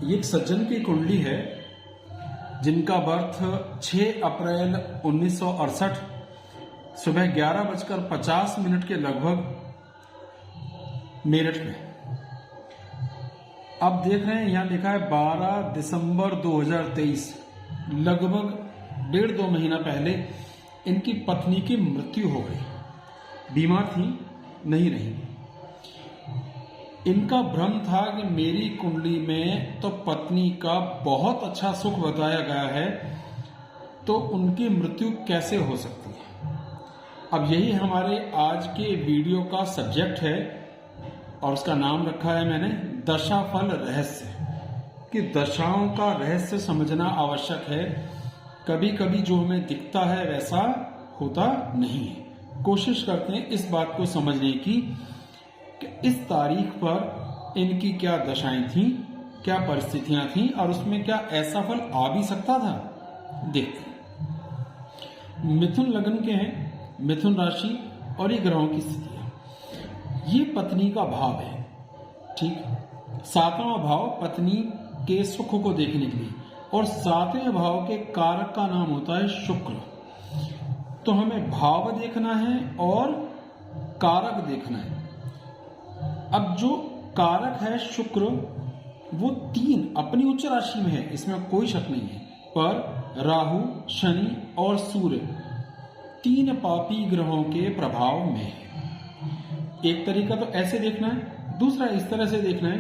ये एक सज्जन की कुंडली है जिनका बर्थ 6 अप्रैल 1968 सुबह 11:50 के लगभग मेरठ में। आप देख रहे हैं यहां लिखा है 12 दिसंबर 2023। लगभग 1.5-2 महीना पहले इनकी पत्नी की मृत्यु हो गई। बीमार थी, नहीं रही। इनका भ्रम था कि मेरी कुंडली में तो पत्नी का बहुत अच्छा सुख बताया गया है, तो उनकी मृत्यु कैसे हो सकती है। अब यही हमारे आज के वीडियो का सब्जेक्ट है और उसका नाम रखा है मैंने दशाफल रहस्य। कि दशाओं का रहस्य समझना आवश्यक है। कभी कभी जो हमें दिखता है वैसा होता नहीं है। कोशिश करते हैं इस बात को समझने की कि इस तारीख पर इनकी क्या दशाएं थीं, क्या परिस्थितियां थीं और उसमें क्या ऐसा फल आ भी सकता था। देखते हैं। मिथुन लग्न के हैं, मिथुन राशि और ये ग्रहों की स्थिति है। ये पत्नी का भाव है, ठीक। 7वां भाव पत्नी के सुख को देखने के लिए, और 7वें भाव के कारक का नाम होता है शुक्र। तो हमें भाव देखना है और कारक देखना है। अब जो कारक है शुक्र, वो 3 अपनी उच्च राशि में है, इसमें कोई शक नहीं है। पर राहु, शनि और सूर्य 3 पापी ग्रहों के प्रभाव में है। एक तरीका तो ऐसे देखना है, दूसरा इस तरह से देखना है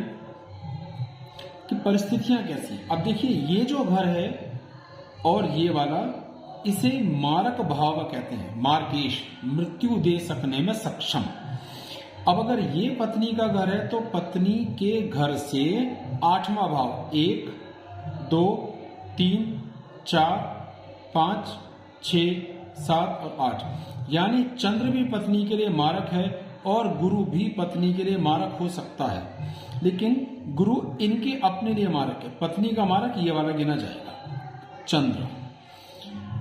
कि परिस्थितियां कैसी। अब देखिए, ये जो घर है और ये वाला, इसे मारक भाव कहते हैं। मार्केश, मृत्यु दे सकने में सक्षम। अब अगर ये पत्नी का घर है तो पत्नी के घर से 8वां भाव 1, 2, 3, 4, 5, 6, 7 और 8, यानी चंद्र भी पत्नी के लिए मारक है और गुरु भी पत्नी के लिए मारक हो सकता है। लेकिन गुरु इनके अपने लिए मारक है। पत्नी का मारक ये वाला गिना जाएगा, चंद्र।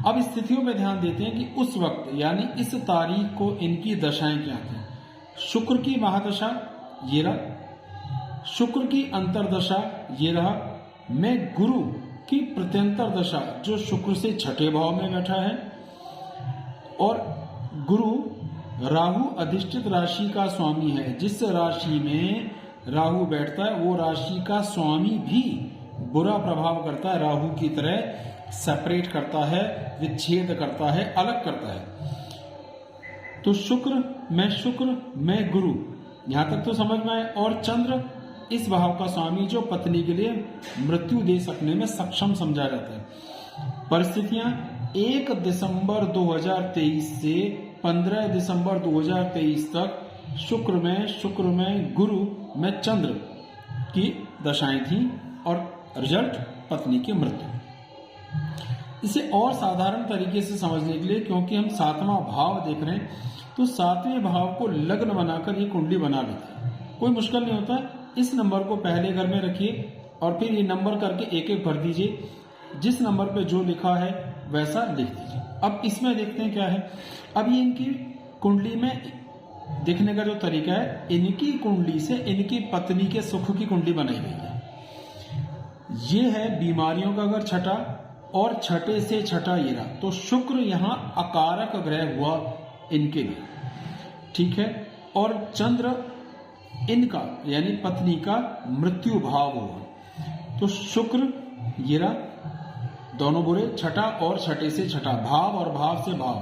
अब स्थितियों पे ध्यान देते हैं कि उस वक्त यानी इस तारीख को इनकी दशाएं क्या थी। शुक्र की महादशा ये रहा, शुक्र की अंतरदशा ये रहा, मैं गुरु की प्रत्यंतर दशा जो शुक्र से 6ठे भाव में बैठा है, और गुरु राहु अधिष्ठित राशि का स्वामी है। जिस राशि में राहु बैठता है वो राशि का स्वामी भी बुरा प्रभाव करता है, राहु की तरह सेपरेट करता है, विच्छेद करता है, अलग करता है। तो शुक्र, मैं गुरु, यहां तक तो समझ में आए। और चंद्र इस भाव का स्वामी जो पत्नी के लिए मृत्यु दे सकने में सक्षम समझा जाता है। परिस्थितियां 1 दिसंबर 2023 से 15 दिसंबर 2023 तक शुक्र में गुरु में चंद्र की दशाएं थी और रिजल्ट पत्नी की मृत्यु। इसे और साधारण तरीके से समझने के लिए, क्योंकि हम 7वां भाव देख रहे हैं, तो 7वें भाव को लग्न बनाकर ये कुंडली बना लेते हैं। कोई मुश्किल नहीं होता। इस नंबर को पहले घर में रखिए और फिर ये नंबर करके एक एक भर दीजिए। जिस नंबर पे जो लिखा है वैसा लिख दीजिए। अब इसमें देखते हैं क्या है। अब ये इनकी कुंडली में देखने का जो तरीका है, इनकी कुंडली से इनकी पत्नी के सुख की कुंडली बनाई गई है। ये है बीमारियों का घर 6ठा, और 6ठे से 6ठा ये रहा। तो शुक्र यहाँ अकारक ग्रह हुआ इनके लिए, ठीक है। और चंद्र इनका यानी पत्नी का मृत्यु भाव हुआ। तो शुक्र ये रहा, दोनों बुरे, 6ठा और 6ठे से 6ठा, भाव और भाव से भाव,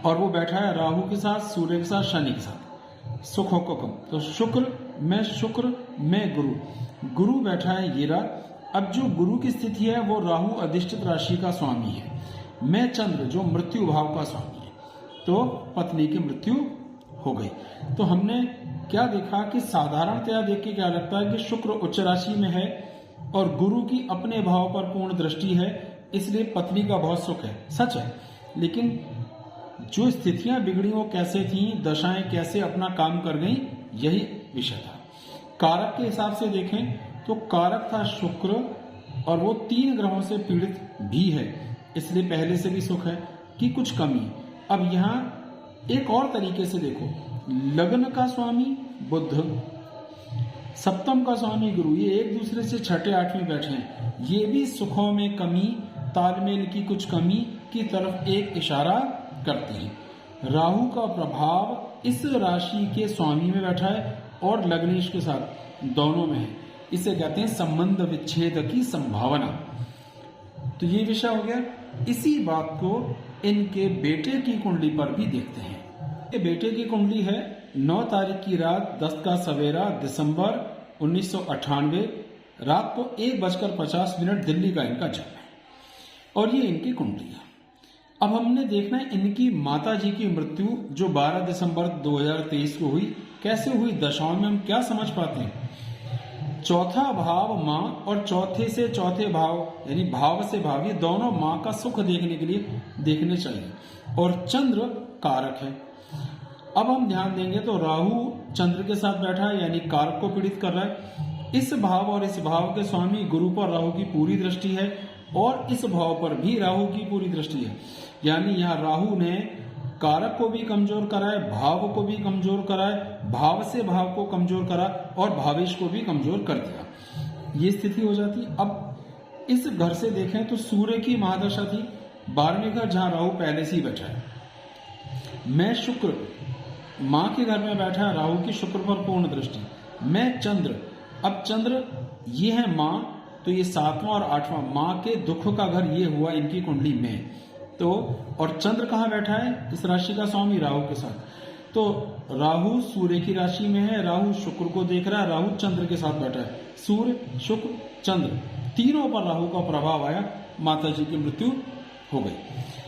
और वो बैठा है राहु के साथ, सूर्य के साथ, शनि के साथ, सुखों को कम। तो शुक्र, मैं गुरु बैठा है ये रहा। अब जो गुरु की स्थिति है वो राहु अधिष्ठित राशि का स्वामी है। मैं चंद्र जो मृत्यु भाव का स्वामी है। तो पत्नी की मृत्यु हो गई। तो हमने क्या देखा कि साधारणतया देख के क्या लगता है कि शुक्र उच्च राशि में है और गुरु की अपने भाव पर पूर्ण दृष्टि है, इसलिए पत्नी का बहुत सुख है। सच है, लेकिन जो स्थितियां बिगड़ी वो कैसे थी, दशाएं कैसे अपना काम कर गई, यही विषय था। कारक के हिसाब से देखें तो कारक था शुक्र, और वो 3 ग्रहों से पीड़ित भी है, इसलिए पहले से भी सुख है कि कुछ कमी। अब यहां एक और तरीके से देखो, लग्न का स्वामी बुध, सप्तम का स्वामी गुरु, ये एक दूसरे से छठे आठवें बैठे हैं, ये भी सुखों में कमी, तालमेल की कुछ कमी की तरफ एक इशारा करते हैं। राहु का प्रभाव इस राशि के स्वामी में बैठा है और लग्नेश के साथ दोनों में है, इसे कहते हैं संबंध विच्छेद की संभावना। तो ये विषय हो गया। इसी बात को इनके बेटे की कुंडली पर भी देखते हैं। ये बेटे की कुंडली है 9 तारीख की रात 10 का सवेरा दिसंबर 1998 रात को 1:50 दिल्ली का इनका जन्म है और ये इनकी कुंडली है। अब हमने देखना है इनकी माता जी की मृत्यु जो 12 दिसंबर 2023 को हुई, कैसे हुई, दशाओं में हम क्या समझ पाते हैं। चौथा भाव माँ और चौथे से चौथे भाव यानी भाव से भाव, ये दोनों माँ का सुख देखने के लिए देखने चाहिए और चंद्र कारक है। अब हम ध्यान देंगे तो राहु चंद्र के साथ बैठा है यानी कारक को पीड़ित कर रहा है। इस भाव और इस भाव के स्वामी गुरु पर राहु की पूरी दृष्टि है और इस भाव पर भी राहु की पूरी दृष्टि है, यानी यहाँ राहु ने कारक को भी कमजोर करा है, भाव को भी कमजोर करा है, भाव से भाव को कमजोर करा और भावेश को भी कमजोर कर दिया। ये स्थिति हो जाती है। अब इस घर से देखें तो सूर्य की महादशा थी 12वें घर, जहां राहु पहले से ही बैठा है। मैं शुक्र माँ के घर में बैठा है, राहु की शुक्र पर पूर्ण दृष्टि। मैं चंद्र, अब चंद्र ये है माँ, तो ये 7वां और 8वां माँ के दुख का घर ये हुआ इनकी कुंडली में। तो और चंद्र कहाँ बैठा है, इस राशि का स्वामी राहु के साथ। तो राहु सूर्य की राशि में है, राहु शुक्र को देख रहा है, राहु चंद्र के साथ बैठा है। सूर्य शुक्र चंद्र तीनों पर राहु का प्रभाव आया, माता जी की मृत्यु हो गई।